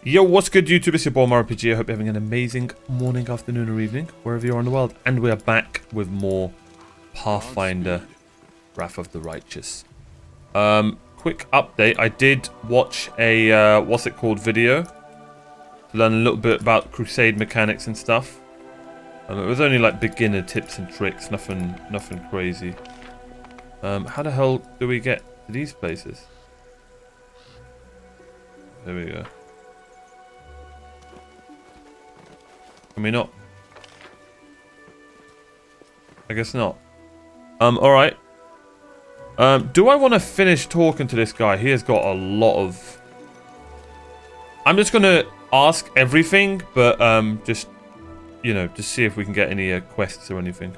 Yo, what's good YouTube? It's your boy OMARIORPG. I hope you're having an amazing morning, afternoon or evening, wherever you are in the world. And we are back with more Pathfinder Wrath of the Righteous. Quick update. I did watch a, what's it called, video. To learn a little bit about Crusade mechanics and stuff. It was only like beginner tips and tricks, nothing crazy. How the hell do we get to these places? There we go. Can we not? I guess not. Alright. Do I want to finish talking to this guy? He has got a lot of... I'm just going to ask everything, but just, you know, just see if we can get any quests or anything.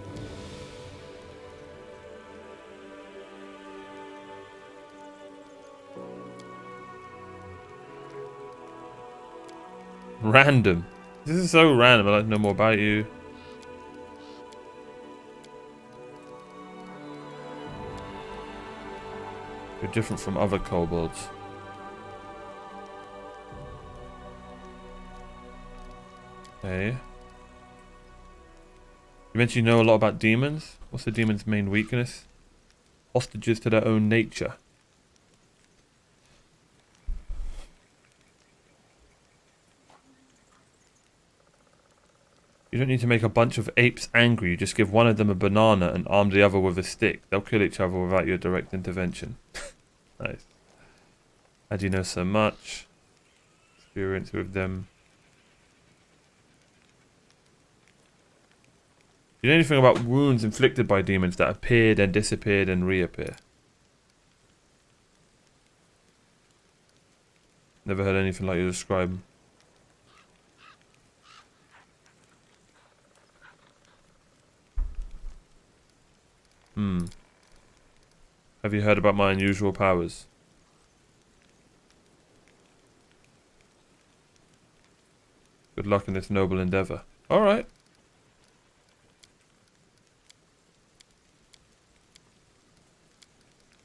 Random. This is so random. I'd like to know more about you. You're different from other kobolds. Okay. You mentioned you know a lot about demons. What's the demon's main weakness? Hostages to their own nature. You don't need to make a bunch of apes angry. You just give one of them a banana and arm the other with a stick. They'll kill each other without your direct intervention. Nice. How do you know so much? Experience with them. Do you know anything about wounds inflicted by demons that appear, then disappear, then reappear? Never heard anything like you describe. Have you heard about my unusual powers? Good luck in this noble endeavor. Alright.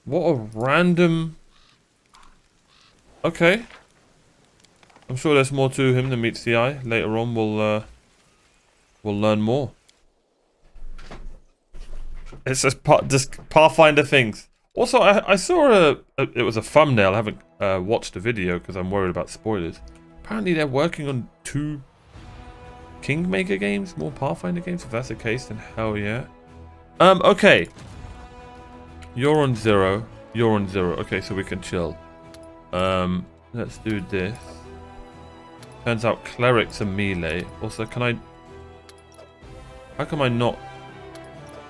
What a random... Okay. I'm sure there's more to him than meets the eye. Later on we'll learn more. It's just Pathfinder things. Also, I saw it was a thumbnail. I haven't watched the video because I'm worried about spoilers. Apparently they're working on 2 Kingmaker games, more Pathfinder games. If that's the case, then hell yeah. Okay. You're on 0. You're on 0. Okay, so we can chill. Let's do this. Turns out clerics are melee. Also, can I... How come I not...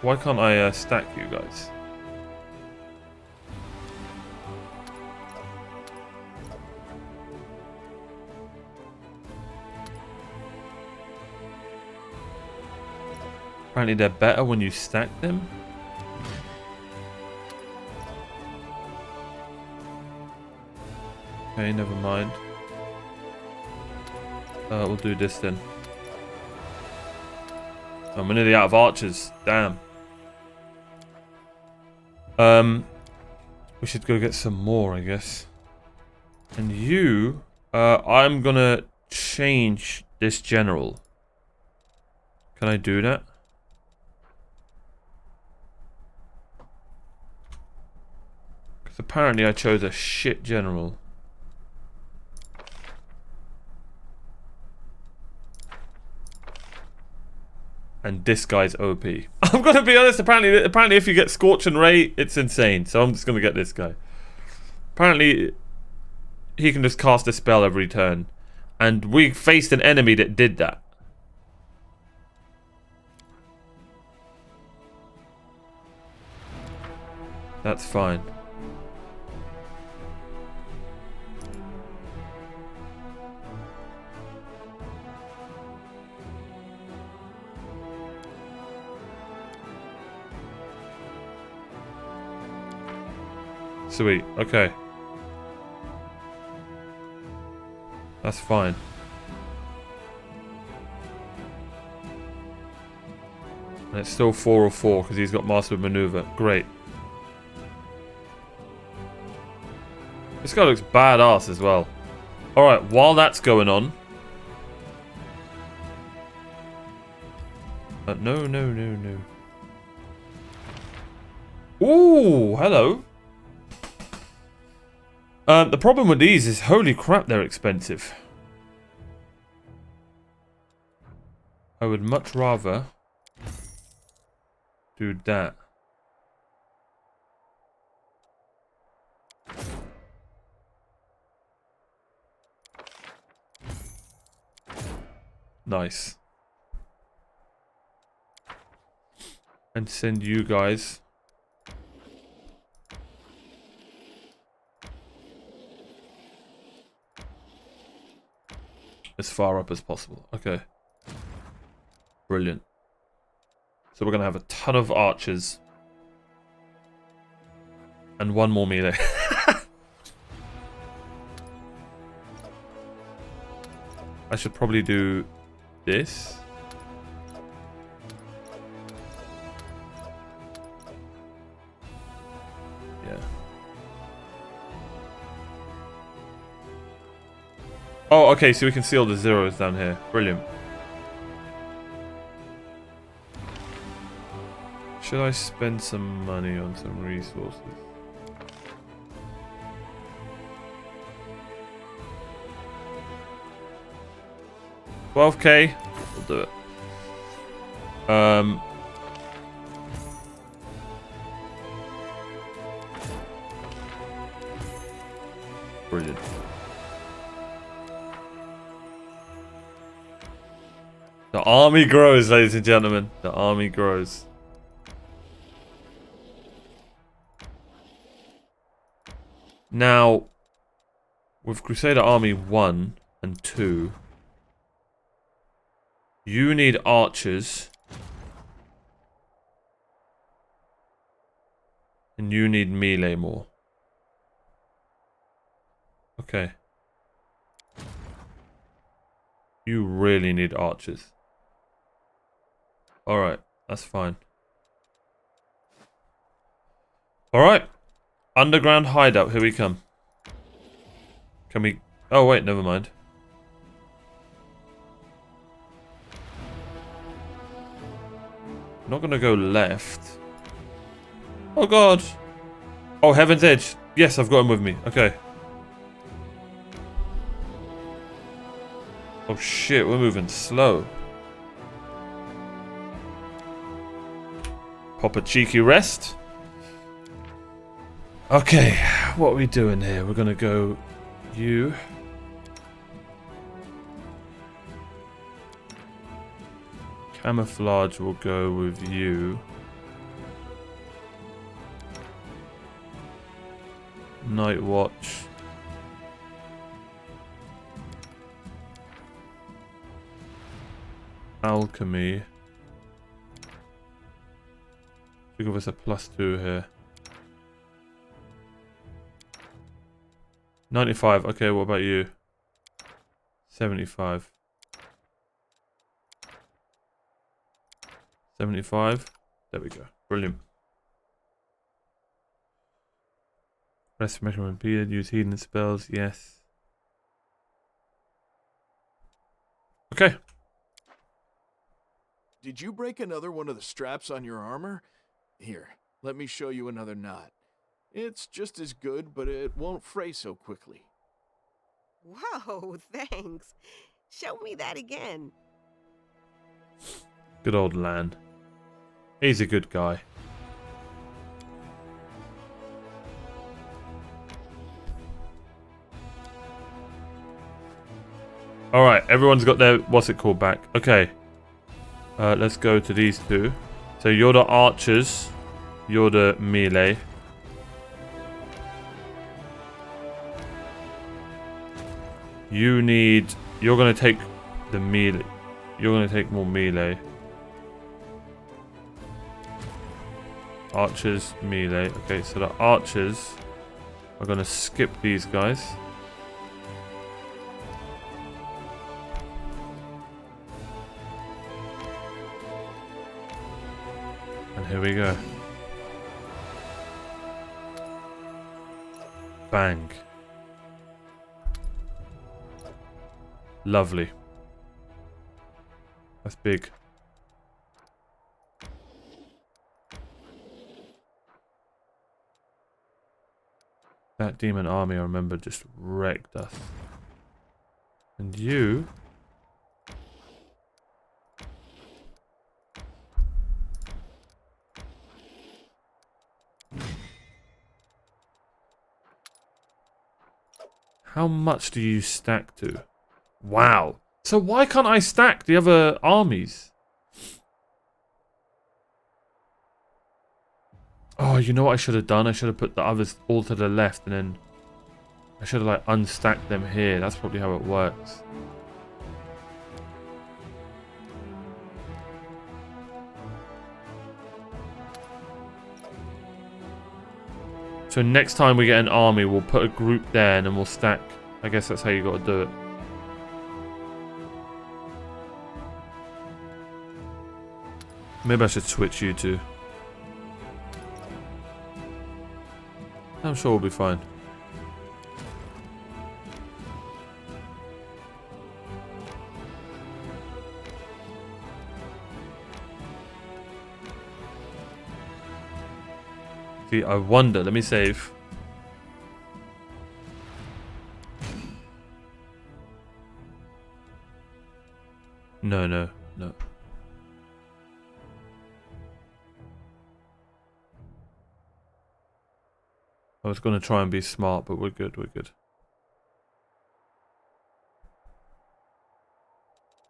Why can't I stack you guys? Apparently they're better when you stack them. Okay, never mind. We'll do this then. I'm nearly out of archers. Damn. We should go get some more, I guess. And you, I'm gonna change this general. Can I do that? Because apparently I chose a shit general. And this guy's OP. I'm gonna be honest. Apparently, if you get Scorch and Ray, it's insane. So I'm just gonna get this guy. Apparently, he can just cast a spell every turn, and we faced an enemy that did that. That's fine. Sweet, okay. That's fine. And it's still 404 because he's got Master of Maneuver. Great. This guy looks badass as well. Alright, while that's going on... no, no, no, no. Ooh, hello. The problem with these is, holy crap, they're expensive. I would much rather do that. Nice. And send you guys as far up as possible. Okay. Brilliant. So we're going to have a ton of archers. And one more melee. I should probably do this. Yeah. Oh, okay, so we can see all the zeros down here. Brilliant. Should I spend some money on some resources? $12K. We'll do it. Brilliant. The army grows, ladies and gentlemen. The army grows. Now, with Crusader Army 1 and 2, you need archers. And you need melee more. Okay. You really need archers. Alright, that's fine. Alright. Underground hideout, here we come. Can we... Oh wait, never mind. I'm not gonna go left. Oh god! Oh, Heaven's Edge. Yes, I've got him with me. Okay. Oh shit, we're moving slow. Pop a cheeky rest. Okay, what are we doing here? We're gonna go you. Camouflage will go with you. Night Watch. Alchemy. Give us a +2 here. 95. Okay, what about you? 75. 75. There we go. Brilliant. Rest measurement period. Use healing spells. Yes. Okay. Did you break another one of the straps on your armor? Here, let me show you another knot. It's just as good, but it won't fray so quickly. Whoa, thanks. Show me that again. Good old Lan. He's a good guy. Alright, everyone's got their, what's it called, back. Okay. Let's go to these two. So you're the archers. You're the melee. You need... You're going to take the melee. You're going to take more melee. Archers, melee. Okay, so the archers are going to skip these guys. And here we go. Bang. Lovely. That's big. That demon army, I remember, just wrecked us. And you... How much do you stack to? Wow. So why can't I stack the other armies? Oh, you know what I should have done? I should have put the others all to the left and then I should have like unstacked them here. That's probably how it works. So next time we get an army, we'll put a group there and then we'll stack. I guess that's how you got to do it. Maybe I should switch you two. I'm sure we'll be fine. See, I wonder. Let me save. No, no, no. I was going to try and be smart, but we're good, we're good.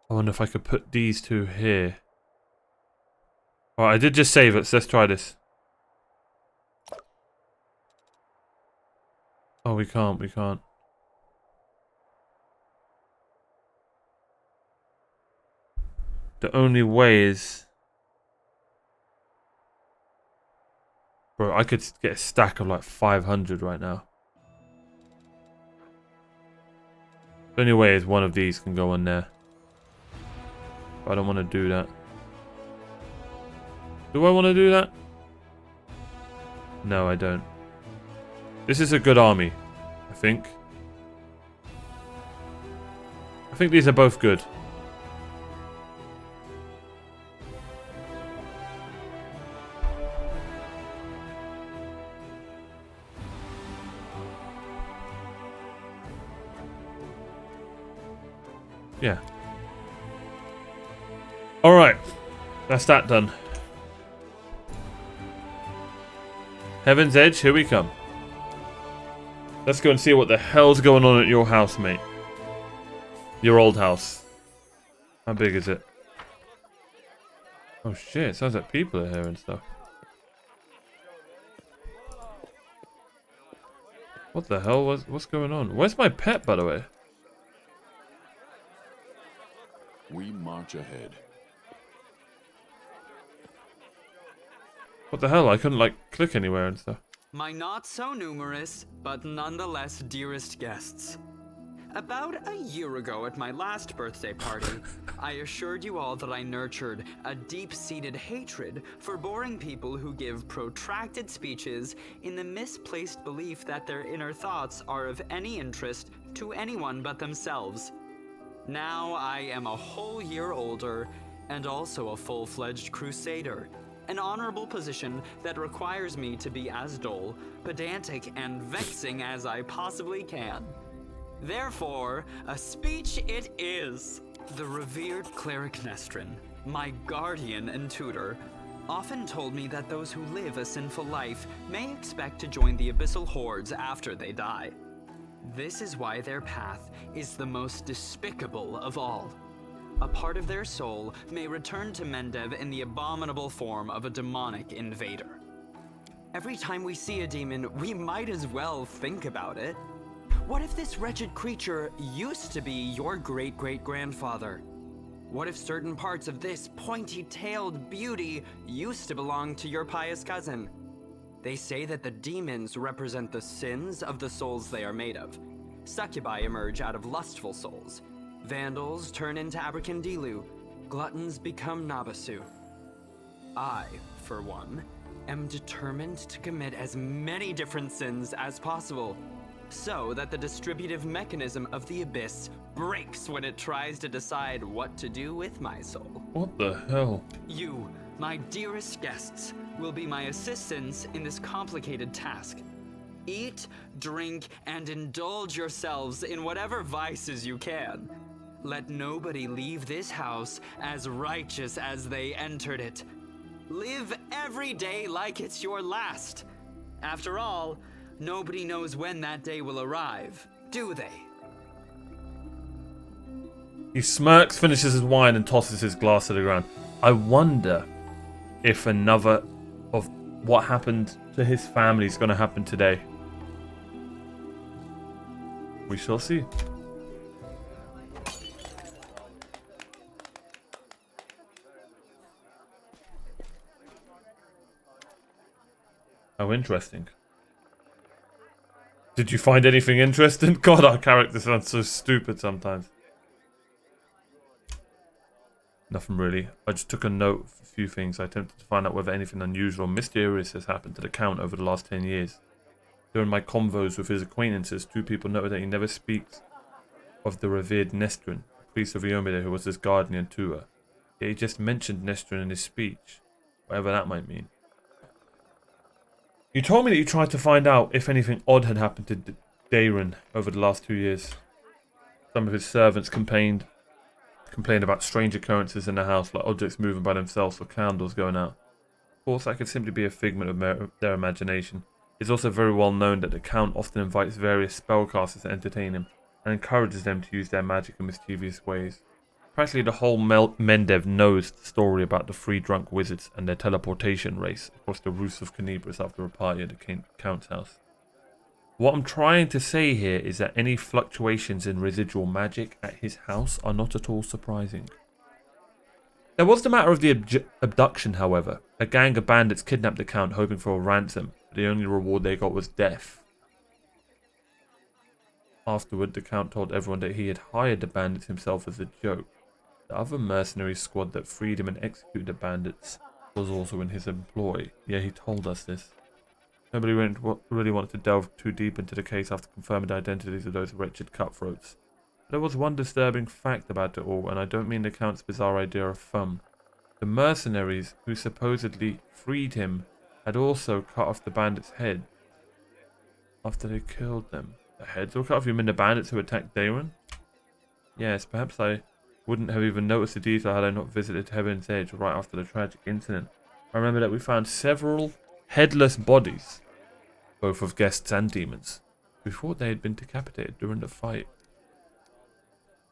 I wonder if I could put these two here. Alright, I did just save it, so let's try this. Oh, we can't, we can't. The only way is... Bro, I could get a stack of like 500 right now. The only way is one of these can go on there. But I don't want to do that. Do I want to do that? No, I don't. This is a good army, I think. I think these are both good. Yeah. Alright. That's that done. Heaven's Edge, here we come. Let's go and see what the hell's going on at your house, mate. Your old house. How big is it? Oh shit, it sounds like people are here and stuff. What the hell? What's going on? Where's my pet, by the way? We march ahead. What the hell? I couldn't, like, click anywhere and stuff. My not so numerous, but nonetheless dearest guests. About a year ago at my last birthday party, I assured you all that I nurtured a deep-seated hatred for boring people who give protracted speeches in the misplaced belief that their inner thoughts are of any interest to anyone but themselves. Now I am a whole year older and also a full-fledged crusader, an honorable position that requires me to be as dull, pedantic, and vexing as I possibly can. Therefore, a speech it is. The revered cleric Nestrin, my guardian and tutor, often told me that those who live a sinful life may expect to join the abyssal hordes after they die. This is why their path is the most despicable of all. A part of their soul may return to Mendev in the abominable form of a demonic invader. Every time we see a demon, we might as well think about it. What if this wretched creature used to be your great-great-grandfather? What if certain parts of this pointy-tailed beauty used to belong to your pious cousin? They say that the demons represent the sins of the souls they are made of. Succubi emerge out of lustful souls. Vandals turn into Abracandilu. Gluttons become Nabasu. I, for one, am determined to commit as many different sins as possible, so that the distributive mechanism of the abyss breaks when it tries to decide what to do with my soul. What the hell? You, my dearest guests, will be my assistants in this complicated task. Eat, drink, and indulge yourselves in whatever vices you can. Let nobody leave this house as righteous as they entered it. Live every day like it's your last. After all, nobody knows when that day will arrive, do they? He smirks, finishes his wine, and tosses his glass to the ground. I wonder if another of what happened to his family is going to happen today. We shall see. How interesting. Did you find anything interesting? God, our character sounds so stupid sometimes. Nothing really. I just took a note of a few things. I attempted to find out whether anything unusual or mysterious has happened to the Count over the last 10 years. During my convos with his acquaintances, 2 people noted that he never speaks of the revered Nestrin, priest of Iomide who was his guardian and tutor. Yet he just mentioned Nestrin in his speech, whatever that might mean. You told me that you tried to find out if anything odd had happened to Dayron over the last 2 years. Some of his servants complained about strange occurrences in the house, like objects moving by themselves or candles going out. Of course, that could simply be a figment of their imagination. It's also very well known that the Count often invites various spellcasters to entertain him, and encourages them to use their magic in mischievous ways. Practically the whole Mendev knows the story about the 3 drunk wizards and their teleportation race across the roofs of Canibris after a party at the Count's house. What I'm trying to say here is that any fluctuations in residual magic at his house are not at all surprising. There was the matter of the abduction, however. A gang of bandits kidnapped the Count hoping for a ransom, but the only reward they got was death. Afterward, the Count told everyone that he had hired the bandits himself as a joke. The other mercenary squad that freed him and executed the bandits was also in his employ. Yeah, he told us this. Nobody really wanted to delve too deep into the case after confirming the identities of those wretched cutthroats. There was one disturbing fact about it all, and I don't mean the Count's bizarre idea of fun. The mercenaries who supposedly freed him had also cut off the bandits' head after they killed them. The heads were cut off? You mean the bandits who attacked Dayron? Yes, perhaps I wouldn't have even noticed the detail had I not visited Heaven's Edge right after the tragic incident. I remember that we found several headless bodies, both of guests and demons, who thought they had been decapitated during the fight.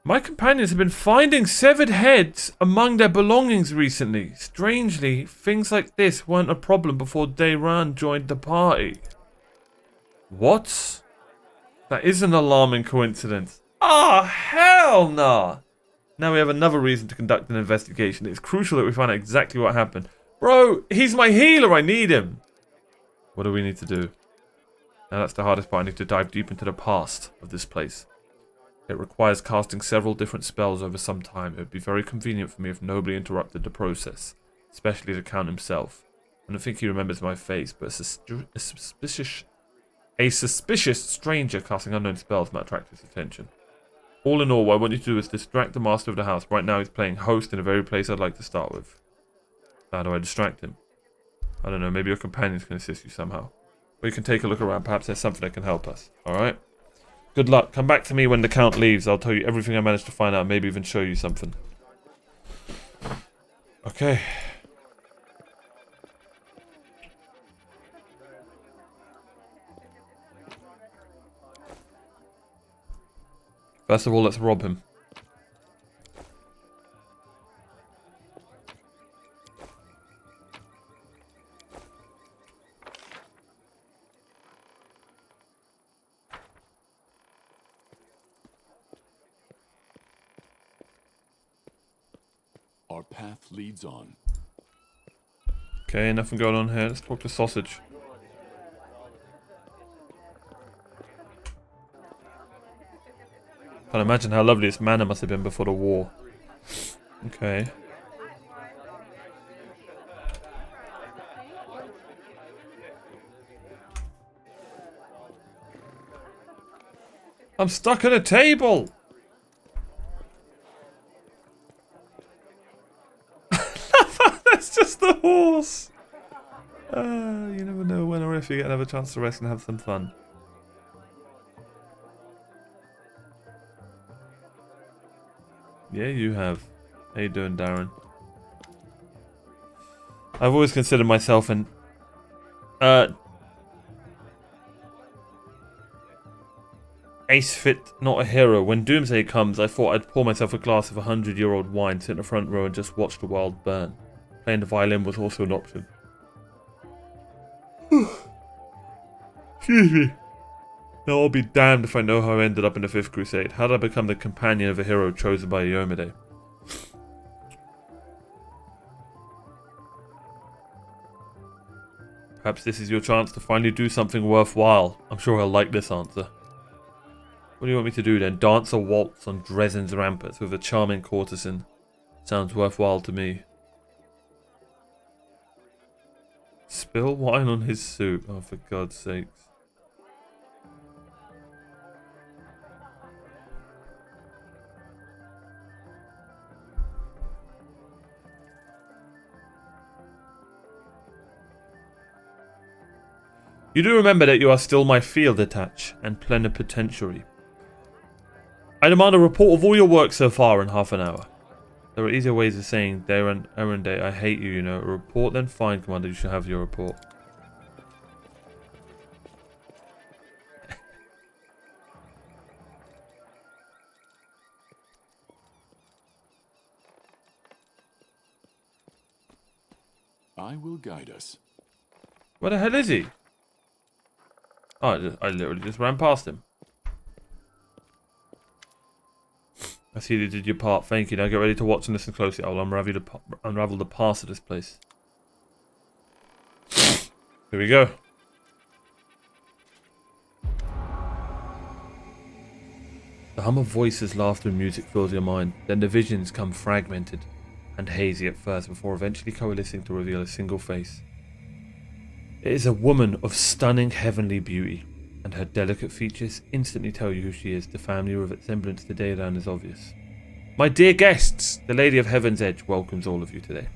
My companions have been finding severed heads among their belongings recently. Strangely, things like this weren't a problem before Dayron joined the party. What? That is an alarming coincidence. Ah, hell nah! Now we have another reason to conduct an investigation. It's crucial that we find out exactly what happened. Bro, he's my healer. I need him. What do we need to do? Now that's the hardest part. I need to dive deep into the past of this place. It requires casting several different spells over some time. It would be very convenient for me if nobody interrupted the process, especially the Count himself. I don't think he remembers my face, but a suspicious stranger casting unknown spells might attract his attention. All in all, what I want you to do is distract the master of the house. Right now he's playing host in the very place I'd like to start with. How do I distract him? I don't know, maybe your companions can assist you somehow. Or you can take a look around, perhaps there's something that can help us. Alright? Good luck. Come back to me when the Count leaves. I'll tell you everything I managed to find out, maybe even show you something. Okay. First of all, let's rob him. Our path leads on. Okay, nothing going on here. Let's talk to Sausage. Can't imagine how lovely this manor must have been before the war. Okay. I'm stuck on a table. That's just the horse. You never know when or if you get another chance to rest and have some fun. Yeah, you have. How you doing, Darren? I've always considered myself an ace fit, not a hero. When doomsday comes, I thought I'd pour myself a glass of 100-year-old wine, sit in the front row and just watch the world burn. Playing the violin was also an option. Excuse me. Now I'll be damned if I know how I ended up in the 5th Crusade. How did I become the companion of a hero chosen by Iomade? Perhaps this is your chance to finally do something worthwhile. I'm sure he'll like this answer. What do you want me to do then? Dance a waltz on Dresden's ramparts with a charming courtesan? Sounds worthwhile to me. Spill wine on his suit. Oh, for God's sakes. You do remember that you are still my field attach and plenipotentiary. I demand a report of all your work so far in half an hour. There are easier ways of saying, Darren Erende, I hate you, you know. A report, then fine, Commander, you should have your report. I will guide us. Where the hell is he? Oh, I literally just ran past him. I see you did your part. Thank you. Now get ready to watch and listen closely. I will unravel the past of this place. Here we go. The hum of voices, laughter and music fills your mind. Then the visions come fragmented and hazy at first before eventually coalescing to reveal a single face. It is a woman of stunning heavenly beauty, and her delicate features instantly tell you who she is. The family resemblance to Daedan is obvious. My dear guests, the Lady of Heaven's Edge welcomes all of you today.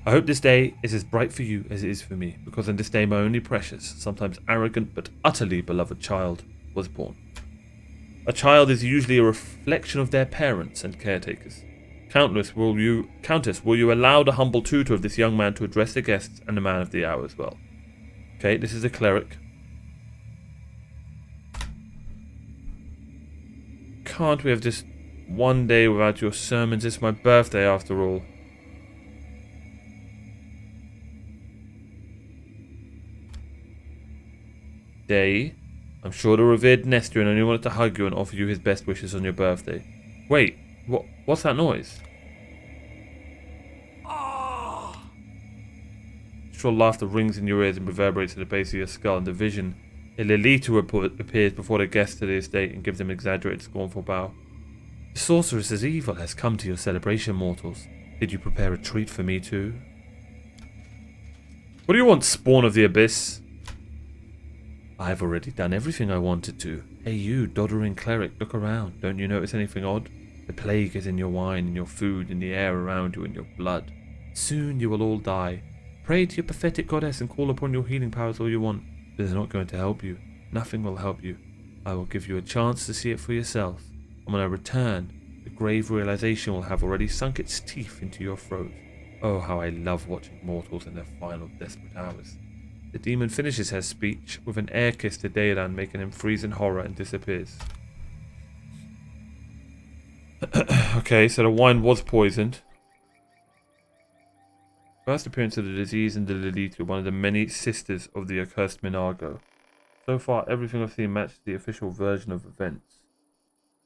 I hope this day is as bright for you as it is for me, because on this day my only precious, sometimes arrogant but utterly beloved child was born. A child is usually a reflection of their parents and caretakers. Countess, will you allow the humble tutor of this young man to address the guests and the man of the hour as well? Okay, this is a cleric. Can't we have just one day without your sermons? It's my birthday after all. Day? I'm sure the revered Nestorian only wanted to hug you and offer you his best wishes on your birthday. Wait, what's that noise? Shrill laughter rings in your ears and reverberates at the base of your skull, and the vision, Ililitu appears before the guests to the estate and gives them exaggerated, scornful bow. The sorceress's evil has come to your celebration, mortals. Did you prepare a treat for me too? What do you want, spawn of the abyss? I've already done everything I wanted to. Hey you, doddering cleric, look around. Don't you notice anything odd? The plague is in your wine, in your food, in the air around you, in your blood. Soon you will all die. Pray to your pathetic goddess and call upon your healing powers all you want, but it's not going to help you. Nothing will help you. I will give you a chance to see it for yourself, and when I return, the grave realization will have already sunk its teeth into your throat. Oh, how I love watching mortals in their final desperate hours. The demon finishes her speech with an air kiss to Daedan, making him freeze in horror, and disappears. Okay, so the wine was poisoned. First appearance of the disease in the Lilitu, one of the many sisters of the accursed Minago. So far, everything I've seen matches the official version of events.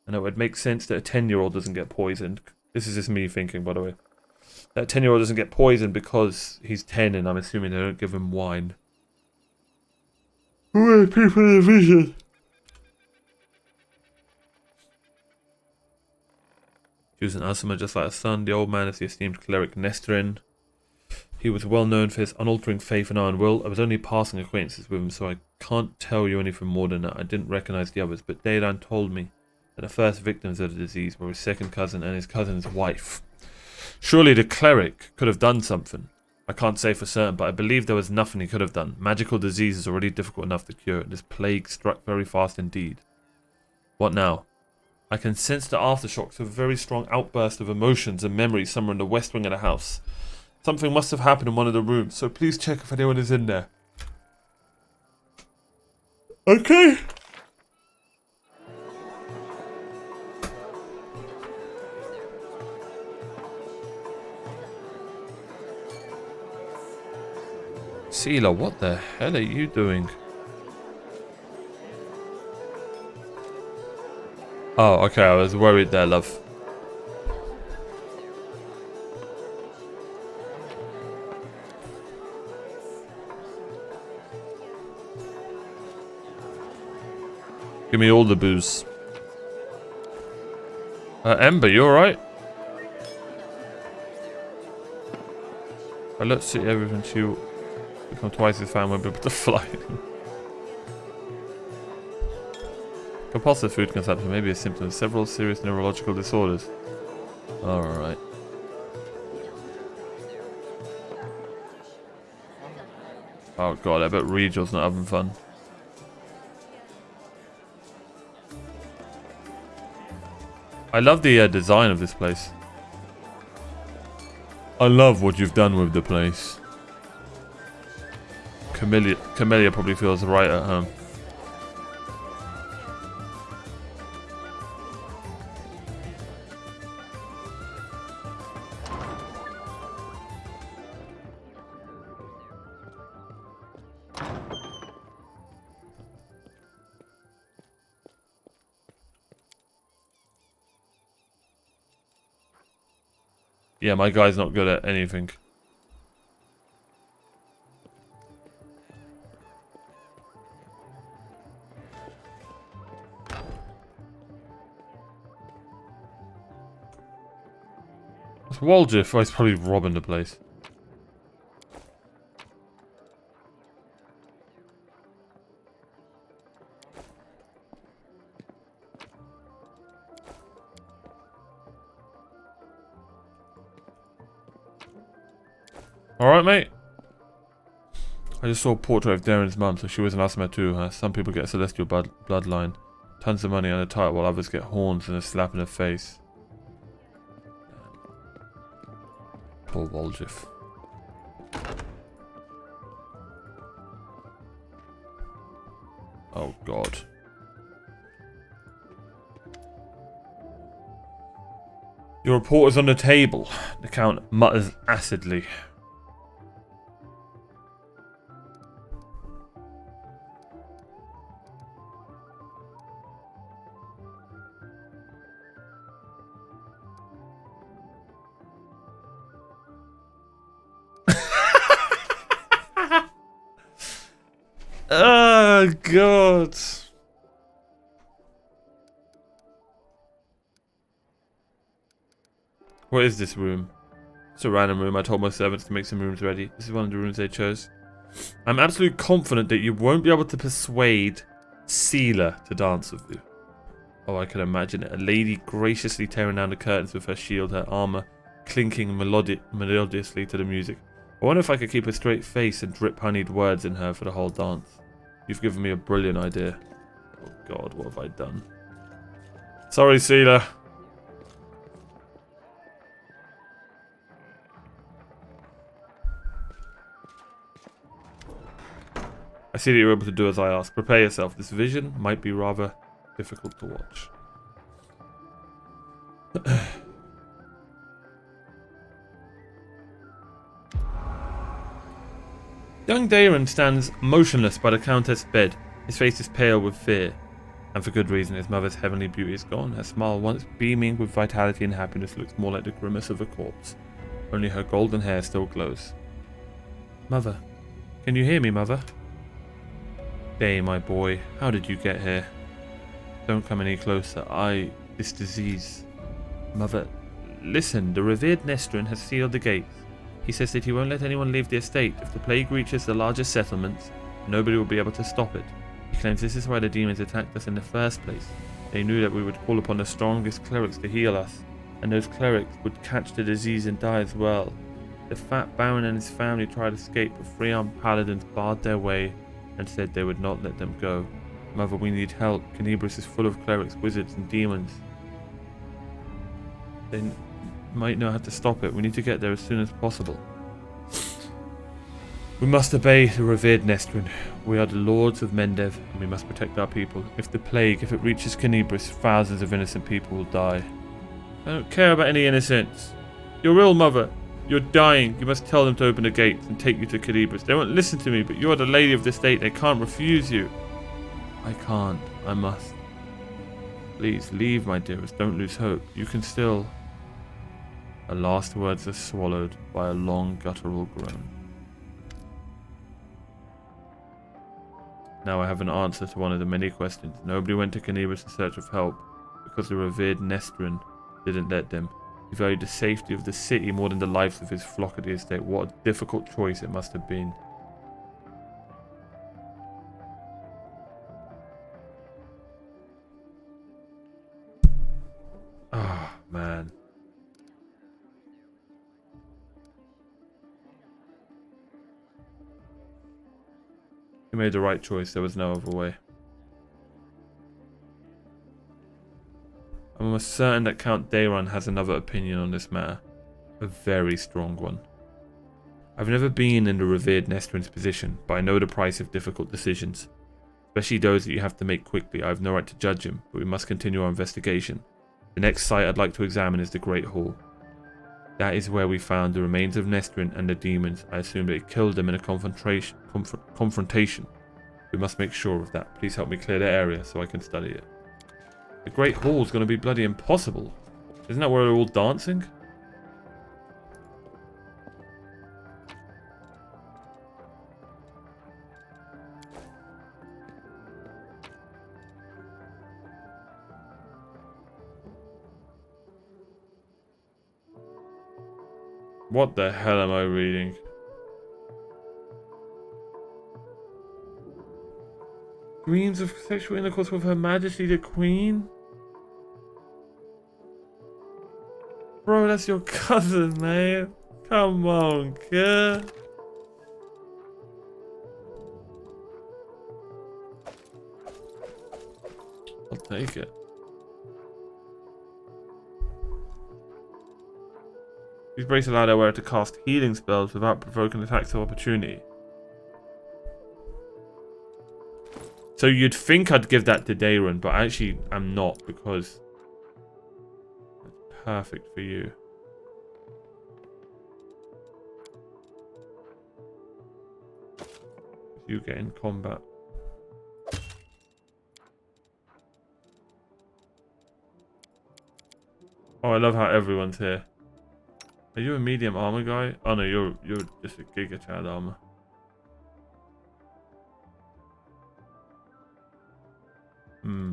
And it would make sense that a 10-year-old doesn't get poisoned. This is just me thinking, by the way. That 10-year-old doesn't get poisoned because he's 10 and I'm assuming they don't give him wine. Who are people in the vision? She was an Asuma just like her son. The old man is the esteemed cleric Nestrin. He was well known for his unaltering faith in iron will. I was only passing acquaintances with him, so I can't tell you anything more than that. I didn't recognize the others, but Dayline told me that the first victims of the disease were his second cousin and his cousin's wife. Surely the cleric could have done something. I can't say for certain, but I believe there was nothing he could have done. Magical disease is already difficult enough to cure. This plague struck very fast indeed. What now? I can sense the aftershocks of a very strong outburst of emotions and memories somewhere in the west wing of the house. Something must have happened in one of the rooms, so please check if anyone is in there. Okay. Seela, what the hell are you doing? Oh, okay, I was worried there, love. Give me all the booze. Ember, you alright? Let's see everything to become twice as fast when we're able to fly. Compulsive food consumption may be a symptom of several serious neurological disorders. Alright. Oh god, I bet Regal's not having fun. I love the design of this place. I love what you've done with the place. Camellia probably feels right at home. Yeah, my guy's not good at anything. It's Waldriff. Oh, he's probably robbing the place. Alright, mate. I just saw a portrait of Darren's mum, so she was an Asma too. Some people get a celestial bloodline, tons of money and a title, while others get horns and a slap in the face. Poor Waldriff. Oh god. Your report is on the table. The Count mutters acidly. Oh god. What is this room? It's a random room. I told my servants to make some rooms ready. This is one of the rooms they chose. I'm absolutely confident that you won't be able to persuade Seela to dance with you. Oh, I can imagine it. A lady graciously tearing down the curtains with her shield, her armor clinking melodiously to the music. I wonder if I could keep a straight face and drip honeyed words in her for the whole dance. You've given me a brilliant idea. Oh god, what have I done? Sorry, Seela. I see that you're able to do as I ask. Prepare yourself. This vision might be rather difficult to watch. Young Daron stands motionless by the Countess' bed. His face is pale with fear. And for good reason. His mother's heavenly beauty is gone. Her smile, once beaming with vitality and happiness, looks more like the grimace of a corpse. Only her golden hair still glows. Mother. Can you hear me, Mother? Day, my boy. How did you get here? Don't come any closer. This disease. Mother, listen. The revered Nestrin has sealed the gates. He says that he won't let anyone leave the estate. If the plague reaches the largest settlements, nobody will be able to stop it. He claims this is why the demons attacked us in the first place. They knew that we would call upon the strongest clerics to heal us, and those clerics would catch the disease and die as well. The fat baron and his family tried to escape, but 3 armed paladins barred their way and said they would not let them go. Mother, we need help. Canibris is full of clerics, wizards, and demons. They might know how to stop it. We need to get there as soon as possible. We must obey the revered Nestrin. We are the lords of Mendev, and we must protect our people. If it reaches Canibris, thousands of innocent people will die. I don't care about any innocents. You're ill, Mother. You're dying. You must tell them to open the gates and take you to Canibris. They won't listen to me, but you are the lady of the state. They can't refuse you. I can't. I must. Please, leave, my dearest. Don't lose hope. You can still... Her last words are swallowed by a long guttural groan. Now I have an answer to one of the many questions. Nobody went to Canibris in search of help because the revered Nestrin didn't let them. He valued the safety of the city more than the lives of his flock at the estate. What a difficult choice it must have been. Ah, oh, man. He made the right choice. There was no other way. I'm almost certain that Count Dayron has another opinion on this matter. A very strong one. I've never been in the revered Nestrin's position, but I know the price of difficult decisions. Especially those that you have to make quickly. I have no right to judge him, but we must continue our investigation. The next site I'd like to examine is the Great Hall. That is where we found the remains of Nestrin and the demons. I assume they killed them in a confrontation. We must make sure of that. Please help me clear the area so I can study it. The Great Hall is going to be bloody impossible. Isn't that where they're all dancing? What the hell am I reading? Means of sexual intercourse with Her Majesty the Queen? Bro, that's your cousin, man. Come on, kid. I'll take it. These bracelets allow their wearer to cast healing spells without provoking attacks of opportunity. So you'd think I'd give that to Dayron, but actually I'm not, because it's perfect for you. You get in combat. Oh, I love how everyone's here. Are you a medium armor guy? Oh no, you're just a Giga Chad armor. Hmm.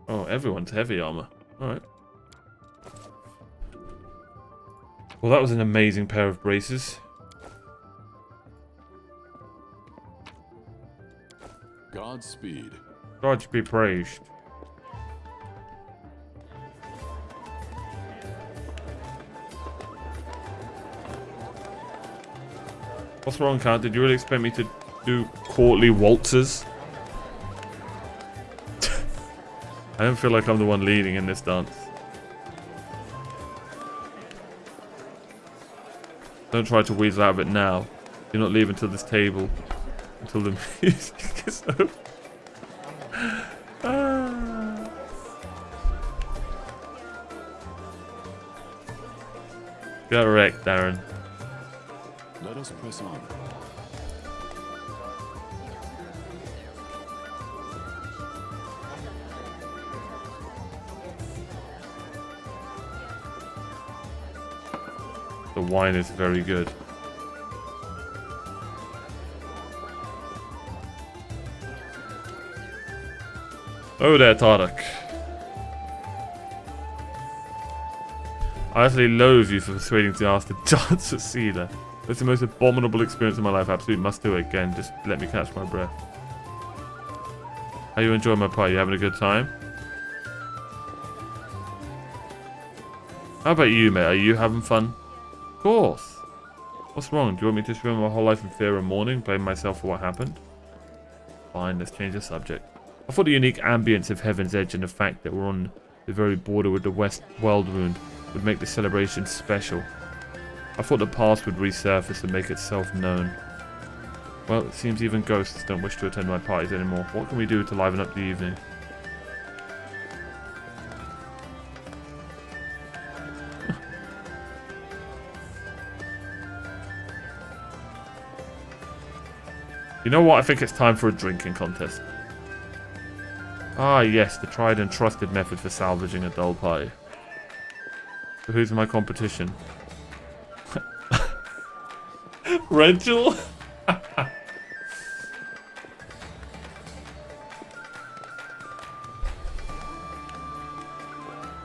Oh, everyone's heavy armor. Alright. Well, that was an amazing pair of braces. Godspeed. God be praised. What's wrong, Count? Did you really expect me to do courtly waltzes? I don't feel like I'm the one leading in this dance. Don't try to weasel out of it now. You're not leaving till this table. Until the music is over. Get wrecked, Darren. Let us press on. The wine is very good. Oh there, Tardak. I utterly loathe you for persuading the ass to dance with Cedar. It's the most abominable experience of my life. Absolutely must do it again. Just let me catch my breath. How you enjoying my party? You having a good time? How about you, mate? Are you having fun? Of course. What's wrong? Do you want me to spend my whole life in fear and mourning, blame myself for what happened? Fine, let's change the subject. I thought the unique ambience of Heaven's Edge and the fact that we're on the very border with the West World Wound would make the celebration special. I thought the past would resurface and make itself known. Well, it seems even ghosts don't wish to attend my parties anymore. What can we do to liven up the evening? You know what? I think it's time for a drinking contest. Ah, yes, the tried and trusted method for salvaging a dull party. So who's my competition? Rachel?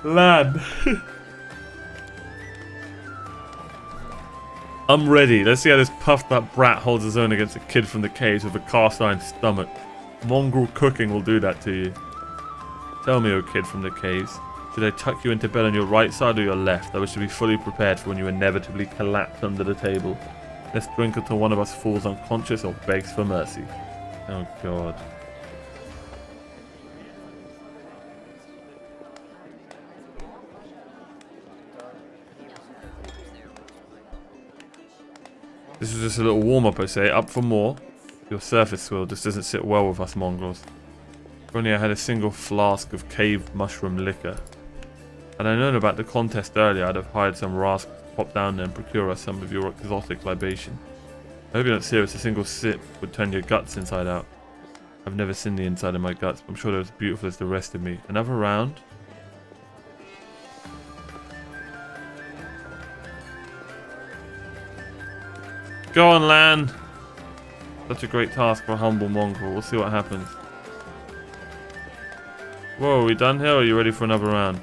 Lad. I'm ready. Let's see how this puffed up brat holds his own against a kid from the caves with a cast iron stomach. Mongrel cooking will do that to you. Tell me, oh kid from the caves, should I tuck you into bed on your right side or your left? I wish to be fully prepared for when you inevitably collapse under the table. Let's drink until one of us falls unconscious or begs for mercy. Oh god. This is just a little warm-up, I say. Up for more. Your surface swirl just doesn't sit well with us mongrels. If only I had a single flask of cave mushroom liquor. Had I known about the contest earlier, I'd have hired some rascal to pop down there and procure us some of your exotic libation. I hope you're not serious. A single sip would turn your guts inside out. I've never seen the inside of my guts, but I'm sure they're as beautiful as the rest of me. Another round? Go on, Lan! Such a great task for a humble mongrel. We'll see what happens. Whoa, are we done here or are you ready for another round?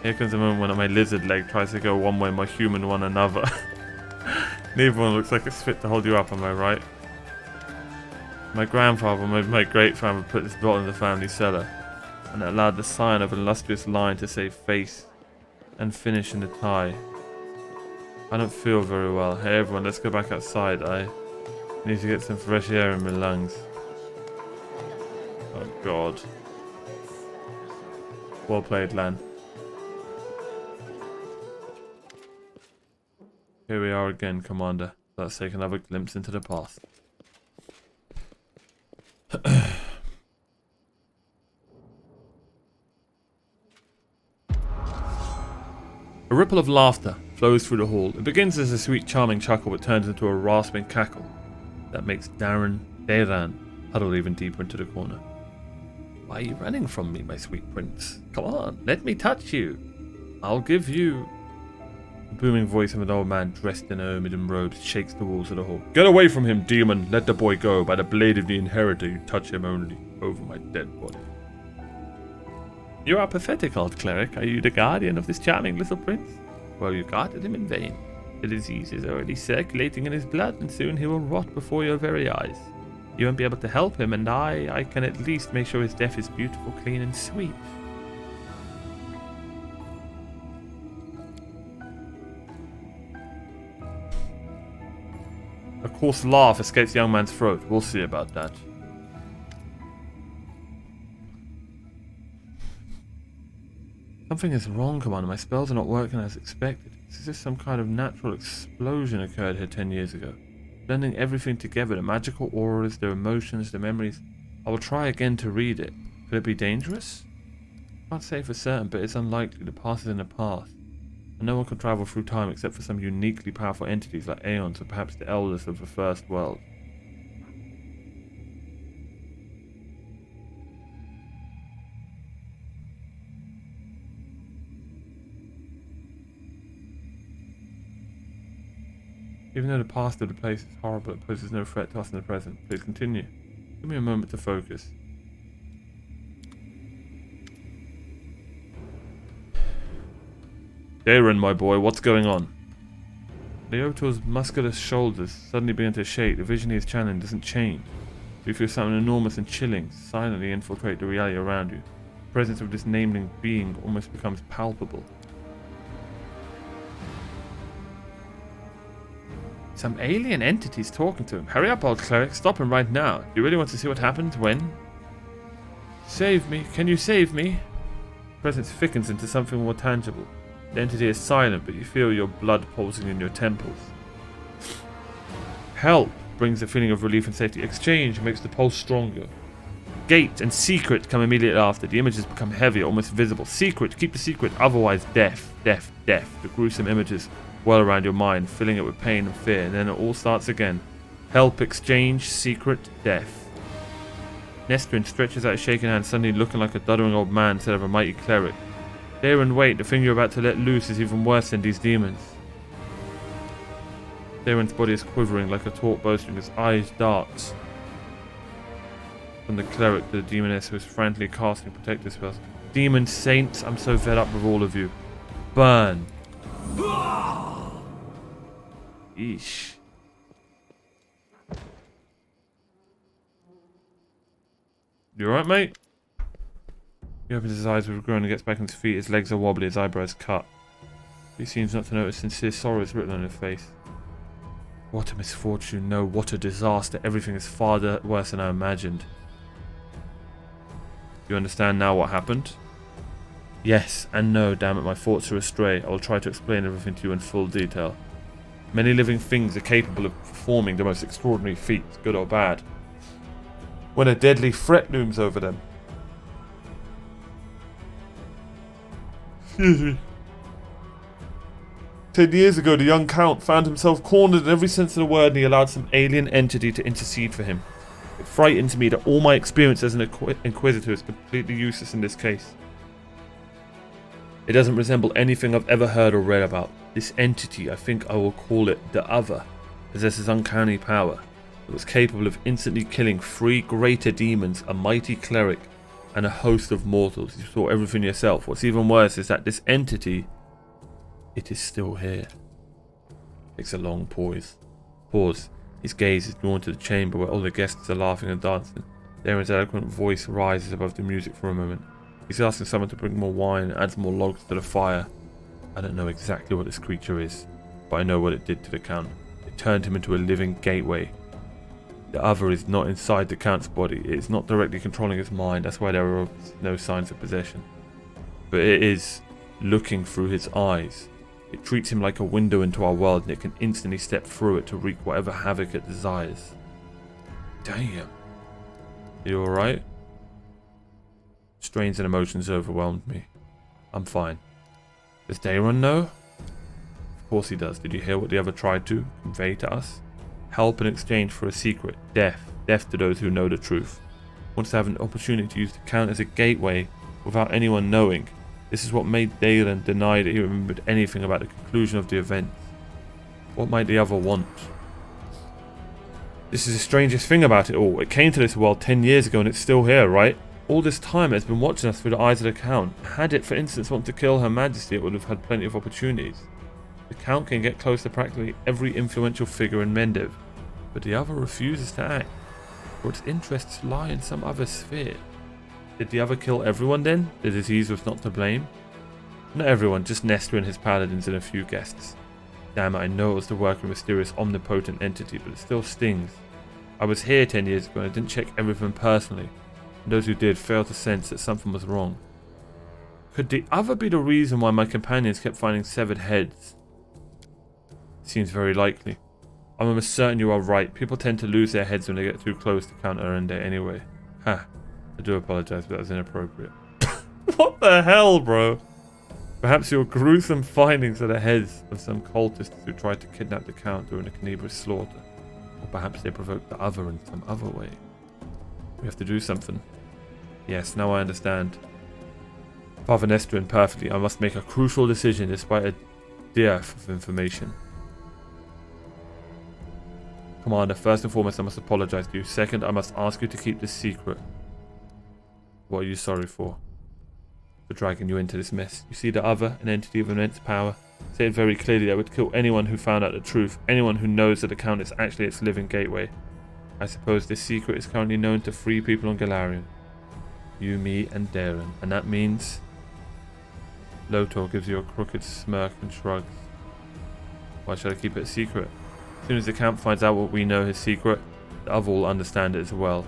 Here comes the moment when my lizard leg tries to go one way, my human one another. Neither one looks like it's fit to hold you up, am I right? My grandfather, my great-grandfather, put this bottle in the family cellar, and it allowed the sign of an illustrious line to say face and finish in the tie. I don't feel very well. Hey everyone, let's go back outside. I need to get some fresh air in my lungs. Oh god. Well played, Lan. Here we are again, Commander. Let's take another glimpse into the past. A ripple of laughter flows through the hall. It begins as a sweet, charming chuckle, but turns into a rasping cackle that makes Darren huddle even deeper into the corner. Why are you running from me, my sweet prince? Come on, let me touch you. I'll give you... The booming voice of an old man dressed in ermine robes shakes the walls of the hall. Get away from him, demon! Let the boy go. By the blade of the inheritor, you touch him only over my dead body. You are pathetic, old cleric. Are you the guardian of this charming little prince? Well, you guarded him in vain. The disease is already circulating in his blood, and soon he will rot before your very eyes. You won't be able to help him, and I can at least make sure his death is beautiful, clean, and sweet. A coarse laugh escapes the young man's throat. We'll see about that. Something is wrong, Commander. My spells are not working as expected. It's as if some kind of natural explosion occurred here 10 years ago. Blending everything together, the magical auras, their emotions, the memories. I will try again to read it. Could it be dangerous? I can't say for certain, but it's unlikely. The past is in the past. And no one can travel through time except for some uniquely powerful entities like Aeons or perhaps the elders of the First World. Even though the past of the place is horrible, it poses no threat to us in the present. Please continue. Give me a moment to focus. Darren, my boy, what's going on? Leoto's muscular shoulders suddenly begin to shake. The vision he is channeling doesn't change. You feel something enormous and chilling silently infiltrate the reality around you. The presence of this nameless being almost becomes palpable. Some alien entity's talking to him. Hurry up, old cleric. Stop him right now. Do you really want to see what happens when? Save me. Can you save me? The presence thickens into something more tangible. The entity is silent, but you feel your blood pulsing in your temples. Help brings a feeling of relief and safety. Exchange makes the pulse stronger. Gate and secret come immediately after. The images become heavier, almost visible. Secret, keep the secret, otherwise death, death, death. The gruesome images whirl around your mind, filling it with pain and fear, and then it all starts again. Help, exchange, secret, death. Nestrin stretches out his shaking hand, suddenly looking like a doddering old man instead of a mighty cleric. Darren, wait, the thing you're about to let loose is even worse than these demons. Darren's body is quivering like a taut bowstring, his eyes darts from the cleric to the demoness who is frantically casting protective spells. Demon saints, I'm so fed up with all of you. Burn. Eesh. You alright, mate? He opens his eyes with a groan and gets back on his feet. His legs are wobbly, his eyebrows cut. He seems not to notice sincere sorrow is written on his face. What a misfortune, no, what a disaster. Everything is far worse than I imagined. You understand now what happened? Yes and no, damn it, my thoughts are astray. I will try to explain everything to you in full detail. Many living things are capable of performing the most extraordinary feats, good or bad, when a deadly threat looms over them. Excuse me. 10 years ago, the young Count found himself cornered in every sense of the word, and he allowed some alien entity to intercede for him. It frightens me that all my experience as an Inquisitor is completely useless in this case. It doesn't resemble anything I've ever heard or read about. This entity, I think I will call it the Other, possesses uncanny power. It was capable of instantly killing 3 greater demons, a mighty cleric, and a host of mortals. You saw everything yourself. What's even worse is that this entity, it is still here. Takes a long pause. His gaze is drawn to the chamber where all the guests are laughing and dancing. Darren's eloquent voice rises above the music for a moment. He's asking someone to bring more wine and adds more logs to the fire. I don't know exactly what this creature is, but I know what it did to the Count. It turned him into a living gateway. The Other is not inside the Count's body. It is not directly controlling his mind. That's why there are no signs of possession. But it is looking through his eyes. It treats him like a window into our world, and it can instantly step through it to wreak whatever havoc it desires. Damn. You alright? Strains and emotions overwhelmed me. I'm fine. Does Daron know? Of course he does. Did you hear what the Other tried to convey to us? Help in exchange for a secret. Death. Death to those who know the truth. Wants to have an opportunity to use the Count as a gateway without anyone knowing. This is what made Dalen deny that he remembered anything about the conclusion of the event. What might the Other want? This is the strangest thing about it all. It came to this world 10 years ago and it's still here, right? All this time it's been watching us through the eyes of the Count. Had it, for instance, wanted to kill Her Majesty, it would have had plenty of opportunities. The Count can get close to practically every influential figure in Mendev, but the Other refuses to act, for its interests lie in some other sphere. Did the Other kill everyone then? The disease was not to blame? Not everyone, just Nestor and his paladins and a few guests. Damn it, I know it was the work of a mysterious omnipotent entity, but it still stings. I was here 10 years ago and I didn't check everything personally, and those who did failed to sense that something was wrong. Could the Other be the reason why my companions kept finding severed heads? Seems very likely. I'm almost certain you are right. People tend to lose their heads when they get too close to Count Arende anyway. Ha. I do apologize, but that was inappropriate. What the hell, bro? Perhaps your gruesome findings are the heads of some cultists who tried to kidnap the Count during a carnivorous slaughter. Or perhaps they provoked the Other in some other way. We have to do something. Yes, now I understand. Father Nestrin, perfectly. I must make a crucial decision despite a dearth of information. Commander, first and foremost, I must apologize to you. Second, I must ask you to keep this secret. What are you sorry for? for dragging you into this mess. You see the other, an entity of immense power, said very clearly that it would kill anyone who found out the truth, anyone who knows that the Count is actually its living gateway. I suppose this secret is currently known to 3 people on Galarian. You, me, and Darren. And that means... Lotor gives you a crooked smirk and shrugs. Why should I keep it a secret? As soon as the Count finds out what we know his secret, the other will understand it as well.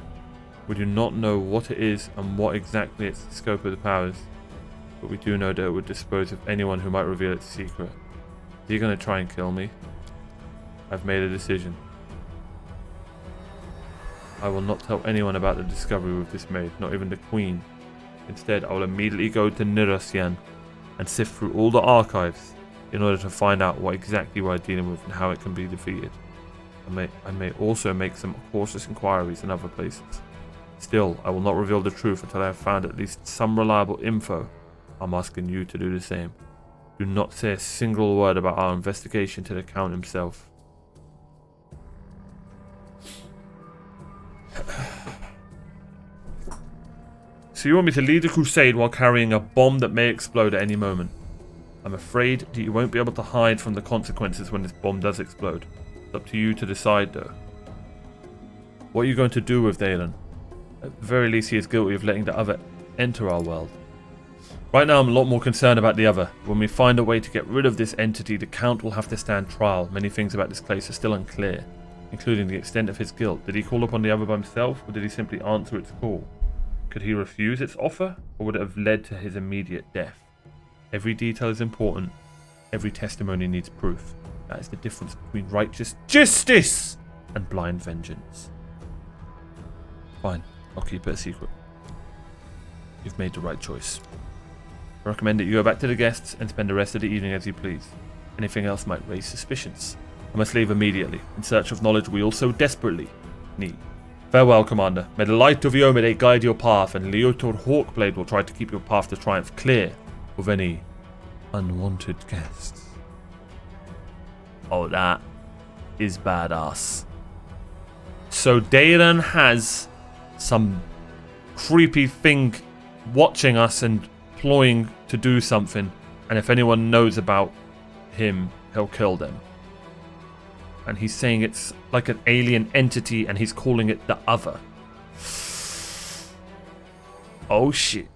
We do not know what it is and what exactly its scope of the powers, but we do know that it would dispose of anyone who might reveal its secret. Are you going to try and kill me? I've made a decision. I will not tell anyone about the discovery we've just made, not even the Queen. Instead, I will immediately go to Nirasian and sift through all the archives in order to find out what exactly we're dealing with and how it can be defeated. I may also make some cautious inquiries in other places. Still, I will not reveal the truth until I have found at least some reliable info. I'm asking you to do the same. Do not say a single word about our investigation to the Count himself. So you want me to lead the crusade while carrying a bomb that may explode at any moment? I'm afraid that you won't be able to hide from the consequences when this bomb does explode. It's up to you to decide though. What are you going to do with Dalen? At the very least he is guilty of letting the other enter our world. Right now I'm a lot more concerned about the other. When we find a way to get rid of this entity, the Count will have to stand trial. Many things about this place are still unclear, including the extent of his guilt. Did he call upon the other by himself, or did he simply answer its call? Could he refuse its offer, or would it have led to his immediate death? Every detail is important. Every testimony needs proof. That is the difference between righteous justice and blind vengeance. Fine, I'll keep it a secret. You've made the right choice. I recommend that you go back to the guests and spend the rest of the evening as you please. Anything else might raise suspicions. I must leave immediately, in search of knowledge we all so desperately need. Farewell, Commander. May the light of Yomide guide your path, and Leotor Hawkblade will try to keep your path to triumph clear of any unwanted guests. Oh, that is badass. So Dayran has some creepy thing watching us and ploying to do something, and if anyone knows about him, he'll kill them. And he's saying it's like an alien entity, and he's calling it the Other. Oh shit.